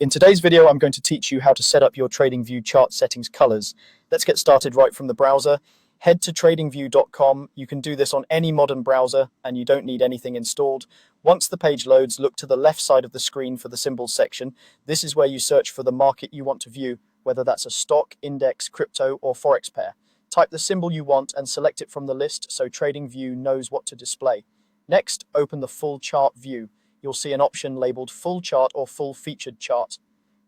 In today's video, I'm going to teach you how to set up your TradingView chart settings colors. Let's get started right from the browser. Head to tradingview.com. You can do this on any modern browser and you don't need anything installed. Once the page loads, look to the left side of the screen for the symbols section. This is where you search for the market you want to view, whether that's a stock, index, crypto, or forex pair. Type the symbol you want and select it from the list so TradingView knows what to display. Next, open the full chart view. You'll see an option labeled Full Chart or Full Featured Chart.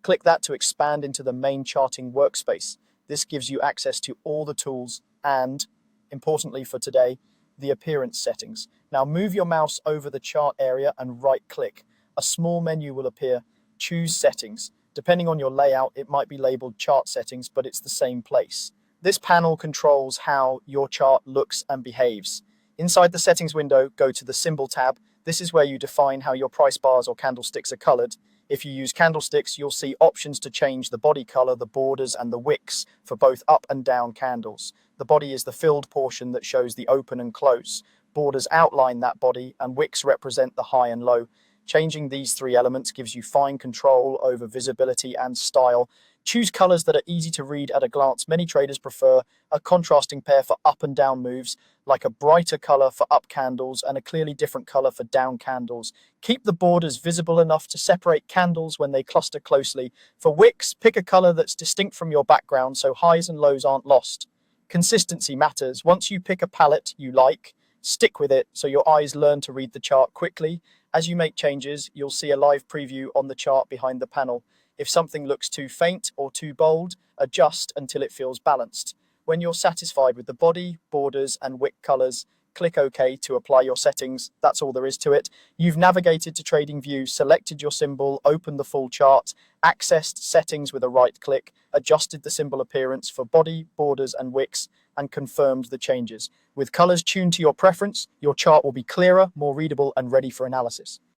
Click that to expand into the main charting workspace. This gives you access to all the tools and, importantly for today, the appearance settings. Now move your mouse over the chart area and right-click. A small menu will appear. Choose Settings. Depending on your layout, it might be labeled Chart Settings, but it's the same place. This panel controls how your chart looks and behaves. Inside the settings window, go to the Symbol tab. This is where you define how your price bars or candlesticks are colored. If you use candlesticks, you'll see options to change the body color, the borders, and the wicks for both up and down candles. The body is the filled portion that shows the open and close. Borders outline that body, and wicks represent the high and low. Changing these three elements gives you fine control over visibility and style. Choose colors that are easy to read at a glance. Many traders prefer a contrasting pair for up and down moves, like a brighter color for up candles and a clearly different color for down candles. Keep the borders visible enough to separate candles when they cluster closely. For wicks, pick a color that's distinct from your background so highs and lows aren't lost. Consistency matters. Once you pick a palette you like, stick with it so your eyes learn to read the chart quickly. As you make changes, you'll see a live preview on the chart behind the panel. If something looks too faint or too bold, adjust until it feels balanced. When you're satisfied with the body, borders, and wick colors, click OK to apply your settings. That's all there is to it. You've navigated to TradingView, selected your symbol, opened the full chart, accessed settings with a right click, adjusted the symbol appearance for body, borders, and wicks, and confirmed the changes. With colors tuned to your preference, your chart will be clearer, more readable, and ready for analysis.